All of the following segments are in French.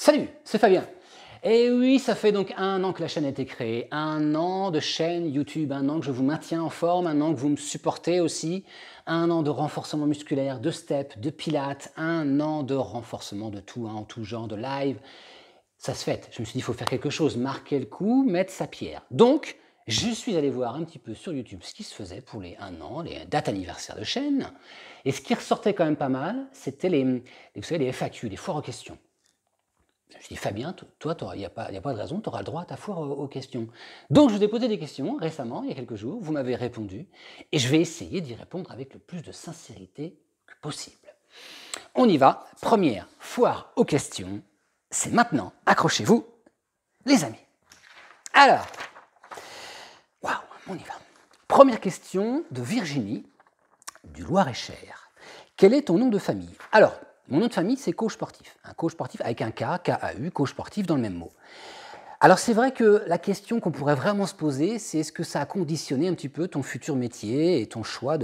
Salut, c'est Fabien. Et oui, ça fait donc 1 an que la chaîne a été créée, 1 an de chaîne YouTube, 1 an que je vous maintiens en forme, 1 an que vous me supportez aussi, 1 an de renforcement musculaire, de step, de pilates, 1 an de renforcement de tout, en tout genre, de live. Ça se fait. Je me suis dit, il faut faire quelque chose, marquer le coup, mettre sa pierre. Donc, je suis allé voir un petit peu sur YouTube ce qui se faisait pour les 1 an, les dates anniversaires de chaîne. Et ce qui ressortait quand même pas mal, c'était vous savez, les FAQ, les foires aux questions. Je me suis dit, Fabien, toi, il n'y a pas de raison, tu auras le droit à ta foire aux questions. Donc, je vous ai posé des questions récemment, il y a quelques jours, vous m'avez répondu, et je vais essayer d'y répondre avec le plus de sincérité que possible. On y va, première foire aux questions, c'est maintenant, accrochez-vous, les amis. Alors, waouh, on y va. Première question de Virginie, du Loir-et-Cher. Quel est ton nom de famille? Alors, mon nom de famille, c'est coach sportif. Un coach sportif avec un K, K-A-U, coach sportif dans le même mot. Alors, c'est vrai que la question qu'on pourrait vraiment se poser, c'est est-ce que ça a conditionné un petit peu ton futur métier et ton choix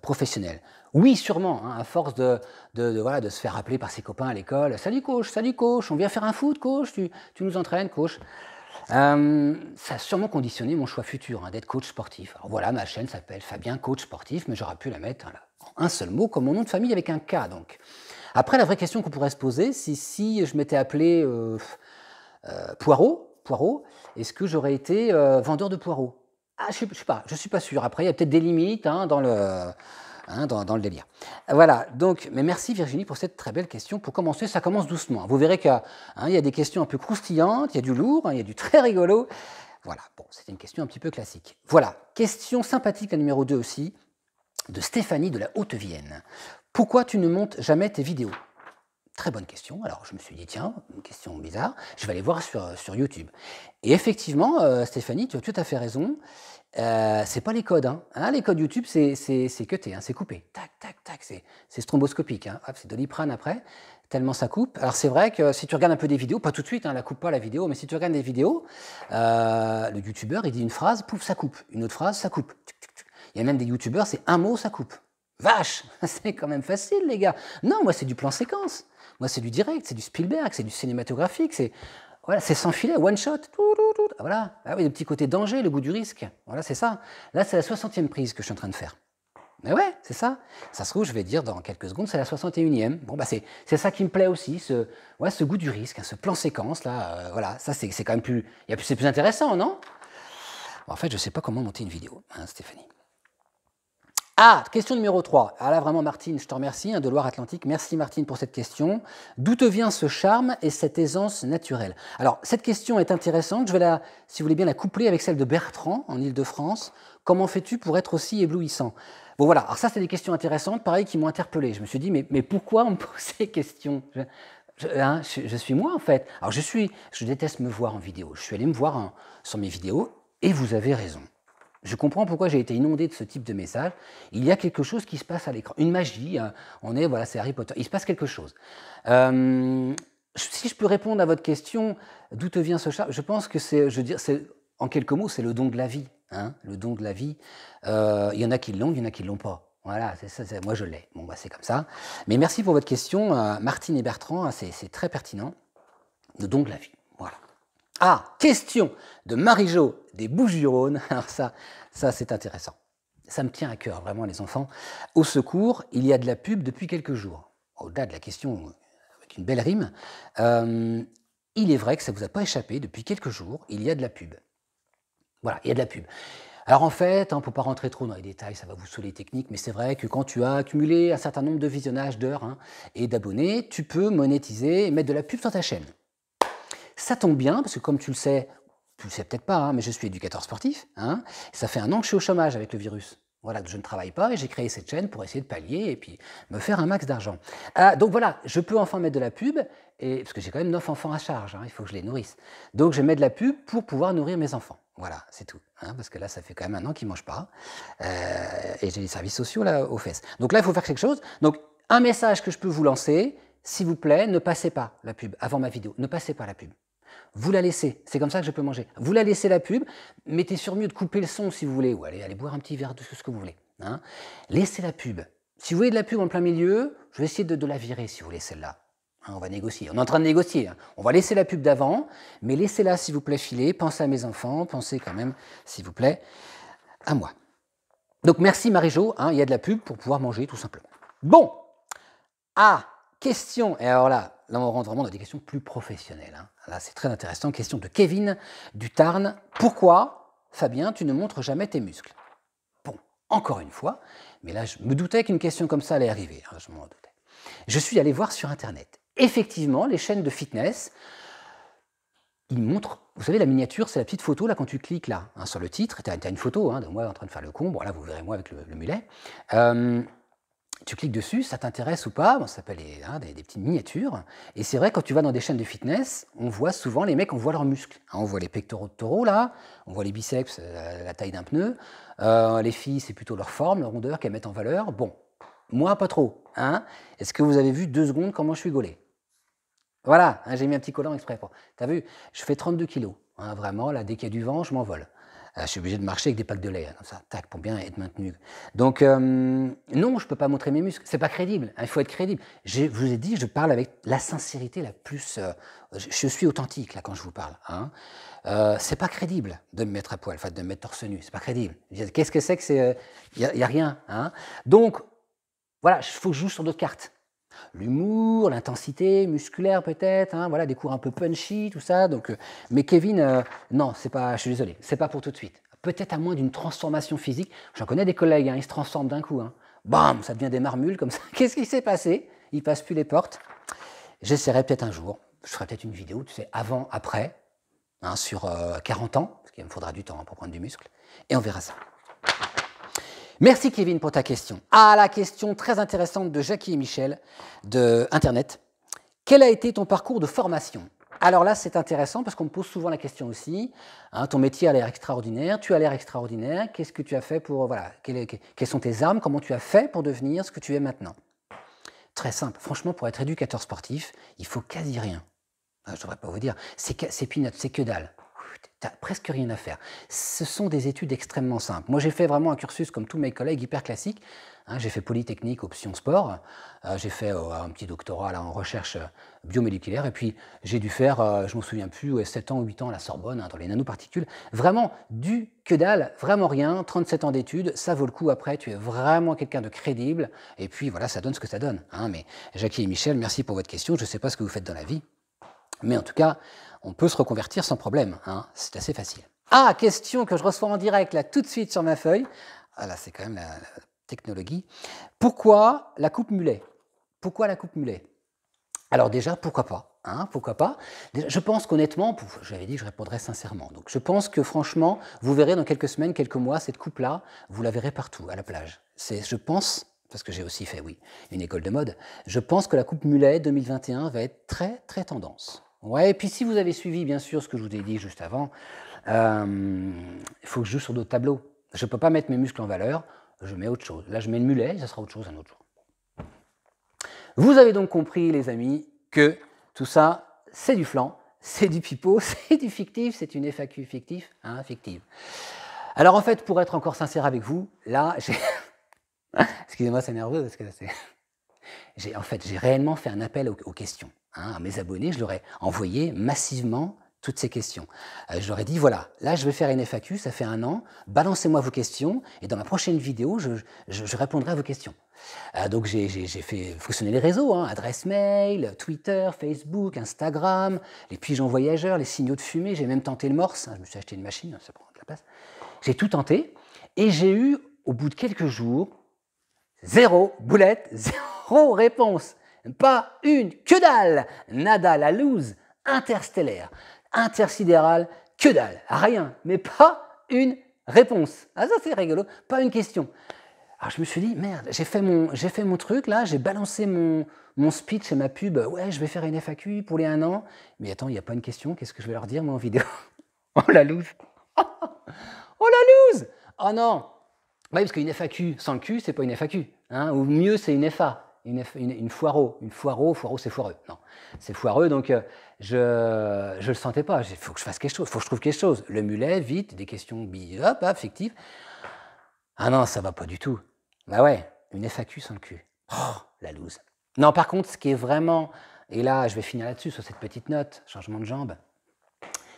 professionnel? Oui, sûrement, hein, à force de se faire appeler par ses copains à l'école. Salut coach, on vient faire un foot, coach, tu nous entraînes, coach. Ça a sûrement conditionné mon choix futur, hein, d'être coach sportif. Alors voilà, ma chaîne s'appelle Fabien Coach Sportif, mais j'aurais pu la mettre en un seul mot, comme mon nom de famille avec un K. Donc. Après, la vraie question qu'on pourrait se poser, c'est si je m'étais appelé Poireau, est-ce que j'aurais été vendeur de poireaux? Ah, je ne suis pas sûr. Après, il y a peut-être des limites dans le délire. Voilà, donc, mais merci Virginie pour cette très belle question. Pour commencer, ça commence doucement. Vous verrez qu'il y a des questions un peu croustillantes, il y a du lourd, il y a du très rigolo. Voilà, bon, c'était une question un petit peu classique. Voilà, question sympathique, la numéro 2 aussi, de Stéphanie de la Haute-Vienne. Pourquoi tu ne montes jamais tes vidéos? Très bonne question. Alors, je me suis dit, tiens, une question bizarre, je vais aller voir sur YouTube. Et effectivement, Stéphanie, tu as tout à fait raison. C'est pas les codes. Les codes YouTube, c'est cuté, c'est coupé. Tac, tac, tac, c'est stromboscopique. C'est Doliprane après, tellement ça coupe. Alors, c'est vrai que si tu regardes un peu des vidéos, pas tout de suite, la coupe pas la vidéo, mais si tu regardes des vidéos, le YouTubeur, il dit une phrase, pouf, ça coupe. Une autre phrase, ça coupe. Il y a même des YouTubeurs, c'est un mot, ça coupe. Vache, c'est quand même facile, les gars. Non, moi, c'est du plan séquence. Moi, c'est du direct, c'est du Spielberg, c'est du cinématographique, c'est sans filet, one shot. Voilà. Ah oui, le petit côté danger, le goût du risque. Voilà, c'est ça. Là, c'est la 60e prise que je suis en train de faire. Mais ouais, c'est ça. Ça se trouve, je vais dire dans quelques secondes, c'est la 61e. Bon, bah, c'est ça qui me plaît aussi, ce goût du risque, ce plan séquence, là. Voilà, ça, c'est quand même plus. C'est plus intéressant, non? Bon, en fait, je ne sais pas comment monter une vidéo, Stéphanie. Ah, question numéro 3. Alors là, vraiment, Martine, je te remercie, de Loire-Atlantique. Merci, Martine, pour cette question. D'où te vient ce charme et cette aisance naturelle? Alors, cette question est intéressante. Je vais si vous voulez bien, la coupler avec celle de Bertrand, en Ile-de-France. Comment fais-tu pour être aussi éblouissant? Bon, voilà. Alors ça, c'est des questions intéressantes, pareil, qui m'ont interpellé. Je me suis dit, mais pourquoi on me pose ces questions? Je suis moi, en fait. Alors, je déteste me voir en vidéo. Je suis allé me voir sur mes vidéos, et vous avez raison. Je comprends pourquoi j'ai été inondé de ce type de message. Il y a quelque chose qui se passe à l'écran. Une magie, c'est Harry Potter. Il se passe quelque chose. Si je peux répondre à votre question, d'où te vient ce charme? Je pense que en quelques mots, c'est le don de la vie. Le don de la vie. Il y en a qui l'ont, il y en a qui ne l'ont pas. Voilà, c'est ça, moi je l'ai. Bon, c'est comme ça. Mais merci pour votre question, Martine et Bertrand, c'est très pertinent. Le don de la vie. Voilà. Ah, question de Marie-Jo des Bouches-du-Rhône. Alors ça c'est intéressant. Ça me tient à cœur, vraiment, les enfants. Au secours, il y a de la pub depuis quelques jours. Au-delà de la question avec une belle rime, il est vrai que ça ne vous a pas échappé, depuis quelques jours, il y a de la pub. Voilà, il y a de la pub. Alors en fait, on ne peut pas rentrer trop dans les détails, ça va vous saouler technique, mais c'est vrai que quand tu as accumulé un certain nombre de visionnages d'heures et d'abonnés, tu peux monétiser et mettre de la pub sur ta chaîne. Ça tombe bien, parce que comme tu le sais peut-être pas, mais je suis éducateur sportif. Ça fait 1 an que je suis au chômage avec le virus. Voilà, que je ne travaille pas et j'ai créé cette chaîne pour essayer de pallier et puis me faire un max d'argent. Donc voilà, je peux enfin mettre de la pub, parce que j'ai quand même 9 enfants à charge, il faut que je les nourrisse. Donc je mets de la pub pour pouvoir nourrir mes enfants. Voilà, c'est tout. Parce que là, ça fait quand même 1 an qu'ils ne mangent pas. Et j'ai des services sociaux là, aux fesses. Donc là, il faut faire quelque chose. Donc un message que je peux vous lancer, s'il vous plaît, ne passez pas la pub avant ma vidéo. Ne passez pas la pub. Vous la laissez, c'est comme ça que je peux manger. Vous la laissez la pub, mettez sur mute, coupez le son si vous voulez, ou allez boire un petit verre de ce que vous voulez. Laissez la pub. Si vous voulez de la pub en plein milieu, je vais essayer de la virer si vous voulez celle-là. hein, on va négocier. On est en train de négocier. Hein. On va laisser la pub d'avant, mais laissez-la, s'il vous plaît, filer. Pensez à mes enfants, pensez quand même, s'il vous plaît, à moi. Donc, merci Marie-Jo, hein, il y a de la pub pour pouvoir manger, tout simplement. Bon, question, et alors là on rentre vraiment dans des questions plus professionnelles. Hein. Là, c'est très intéressant. Question de Kevin du Tarn. Pourquoi, Fabien, tu ne montres jamais tes muscles? Bon, encore une fois, mais là, je me doutais qu'une question comme ça allait arriver. Hein, je m'en doutais. Je suis allé voir sur Internet. Effectivement, les chaînes de fitness, ils montrent, vous savez, la miniature, c'est la petite photo, là, quand tu cliques là, hein, sur le titre, tu as une photo hein, de moi en train de faire le con. Bon, là, vous verrez moi avec le mulet. Tu cliques dessus, ça t'intéresse ou pas, bon, ça s'appelle des petites miniatures. Et c'est vrai, quand tu vas dans des chaînes de fitness, on voit souvent les mecs, on voit leurs muscles. Hein, on voit les pectoraux de taureau, là, on voit les biceps, la taille d'un pneu. Les filles, c'est plutôt leur forme, leur rondeur qu'elles mettent en valeur. Bon, moi, pas trop. Hein. Est-ce que vous avez vu 2 secondes comment je suis gaulé? Voilà, hein, j'ai mis un petit collant exprès. T'as vu, je fais 32 kilos. Hein, vraiment, là, dès qu'il y a du vent, je m'envole. Je suis obligé de marcher avec des packs de lait, comme ça, tac, pour bien être maintenu. Donc, non, je ne peux pas montrer mes muscles. C'est pas crédible. Hein, il faut être crédible. Je vous ai dit, je parle avec la sincérité la plus. Je suis authentique là quand je vous parle. Hein. C'est pas crédible de me mettre à poil, enfin de me mettre torse nu. C'est pas crédible. Qu'est-ce que c'est que c'est? Il y a rien. Hein. Donc, voilà, il faut que je joue sur d'autres cartes. L'humour, l'intensité musculaire peut-être, hein, voilà, des cours un peu punchy, tout ça. Donc, mais Kevin, non, c'est pas, je suis désolé, c'est pas pour tout de suite. Peut-être à moins d'une transformation physique. J'en connais des collègues, hein, ils se transforment d'un coup. Hein. Bam, ça devient des marmules comme ça. Qu'est-ce qui s'est passé? Ils passent plus les portes. J'essaierai peut-être un jour. Je ferai peut-être une vidéo, tu sais, avant, après, hein, sur 40 ans, parce qu'il me faudra du temps hein, pour prendre du muscle. Et on verra ça. Merci Kevin pour ta question. La question très intéressante de Jackie et Michel de Internet. Quel a été ton parcours de formation? Alors là, c'est intéressant parce qu'on me pose souvent la question aussi. Hein, ton métier a l'air extraordinaire, tu as l'air extraordinaire. Qu'est-ce que tu as fait pour... Voilà, quelles sont tes armes? Comment tu as fait pour devenir ce que tu es maintenant? Très simple. Franchement, pour être éducateur sportif, il faut quasi rien. Je ne devrais pas vous dire. C'est peanuts, c'est que dalle. Tu n'as presque rien à faire. Ce sont des études extrêmement simples. Moi, j'ai fait vraiment un cursus, comme tous mes collègues, hyper classique. Hein, j'ai fait Polytechnique, option sport. J'ai fait un petit doctorat là, en recherche biomoléculaire. Et puis, j'ai dû faire, je ne me souviens plus, 7 ans ou 8 ans à la Sorbonne, hein, dans les nanoparticules. Vraiment, du que dalle, vraiment rien. 37 ans d'études, ça vaut le coup après. Tu es vraiment quelqu'un de crédible. Et puis, voilà, ça donne ce que ça donne. Hein. Mais Jackie et Michel, merci pour votre question. Je ne sais pas ce que vous faites dans la vie. Mais en tout cas, on peut se reconvertir sans problème, hein, c'est assez facile. Question que je reçois en direct, là, tout de suite sur ma feuille. Là, c'est quand même la technologie. Pourquoi la coupe mulet? Pourquoi la coupe mulet? Alors déjà, pourquoi pas hein, pourquoi pas déjà, je pense qu'honnêtement, j'avais dit que je répondrais sincèrement. Donc je pense que franchement, vous verrez dans quelques semaines, quelques mois, cette coupe-là, vous la verrez partout, à la plage. Je pense, parce que j'ai aussi fait, oui, une école de mode, je pense que la coupe mulet 2021 va être très, très tendance. Ouais, et puis si vous avez suivi, bien sûr, ce que je vous ai dit juste avant, il faut que je joue sur d'autres tableaux. Je ne peux pas mettre mes muscles en valeur, je mets autre chose. Là, je mets le mulet, ça sera autre chose un autre jour. Vous avez donc compris, les amis, que tout ça, c'est du flan, c'est du pipeau, c'est du fictif, c'est une FAQ fictive, hein, fictive. Alors en fait, pour être encore sincère avec vous, là, j'ai... Excusez-moi, c'est nerveux parce que c'est... En fait, j'ai réellement fait un appel aux questions. Hein, à mes abonnés, je leur ai envoyé massivement toutes ces questions. Je leur ai dit, voilà, là je vais faire une FAQ, ça fait 1 an, balancez-moi vos questions, et dans ma prochaine vidéo, je répondrai à vos questions. Donc j'ai fait fonctionner les réseaux, hein, adresse mail, Twitter, Facebook, Instagram, les pigeons voyageurs, les signaux de fumée, j'ai même tenté le morse, hein, je me suis acheté une machine, ça prend de la place. J'ai tout tenté, et j'ai eu, au bout de quelques jours, 0 boulette, 0 réponse. Pas une, que dalle, nada, la loose, interstellaire, intersidéral, que dalle, rien, mais pas une réponse. Ah ça c'est rigolo, pas une question. Alors je me suis dit, merde, j'ai fait mon truc là, j'ai balancé mon speech et ma pub, ouais je vais faire une FAQ pour les 1 an, mais attends, il n'y a pas une question, qu'est-ce que je vais leur dire moi en vidéo? Oh la loose. Oh la loose. Oh non. Oui, parce qu'une FAQ sans le cul, c'est pas une FAQ. Hein, ou mieux, c'est une FA, une foireau. Une foireau, c'est foireux. Non, c'est foireux, donc je le sentais pas. Il faut que je fasse quelque chose, il faut que je trouve quelque chose. Le mulet, vite, des questions hop, fictives. Ah non, ça va pas du tout. Bah ouais, une FAQ sans le cul. Oh, la loose. Non, par contre, ce qui est vraiment Et là, je vais finir là-dessus, sur cette petite note, changement de jambe.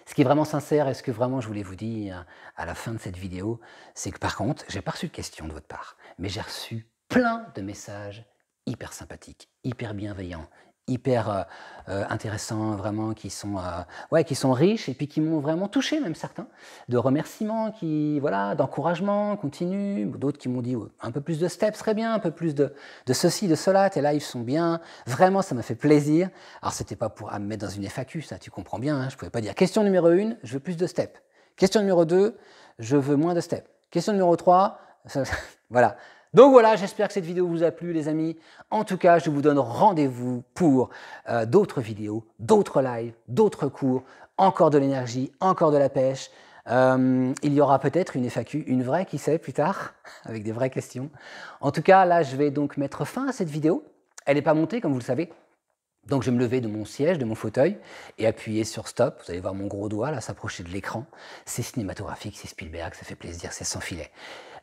Ce qui est vraiment sincère et ce que vraiment je voulais vous dire à la fin de cette vidéo, c'est que par contre, j'ai pas reçu de questions de votre part, mais j'ai reçu plein de messages hyper sympathiques, hyper bienveillants, hyper intéressants, vraiment, qui sont riches et puis qui m'ont vraiment touché, même certains, de remerciements, voilà, d'encouragement continu, d'autres qui m'ont dit un peu plus de steps serait bien, un peu plus de ceci, de cela, tes lives sont bien, vraiment ça m'a fait plaisir. Alors c'était pas pour me mettre dans une FAQ, ça tu comprends bien, hein, je pouvais pas dire question numéro 1, je veux plus de steps, question numéro 2, je veux moins de steps, question numéro 3, voilà. Donc voilà, j'espère que cette vidéo vous a plu les amis. En tout cas, je vous donne rendez-vous pour d'autres vidéos, d'autres lives, d'autres cours, encore de l'énergie, encore de la pêche. Il y aura peut-être une FAQ, une vraie, qui sait, plus tard, avec des vraies questions. En tout cas, là, je vais donc mettre fin à cette vidéo. Elle n'est pas montée, comme vous le savez. Donc je vais me lever de mon siège, de mon fauteuil, et appuyer sur stop. Vous allez voir mon gros doigt là s'approcher de l'écran. C'est cinématographique, c'est Spielberg, ça fait plaisir, c'est sans filet.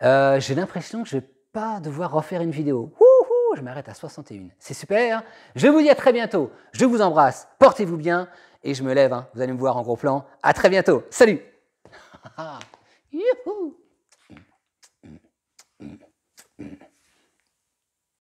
J'ai l'impression que je ne vais pas devoir refaire une vidéo. Wouhou, je m'arrête à 61. C'est super. Je vous dis à très bientôt. Je vous embrasse. Portez-vous bien. Et je me lève. Hein. Vous allez me voir en gros plan. À très bientôt. Salut. Youhou.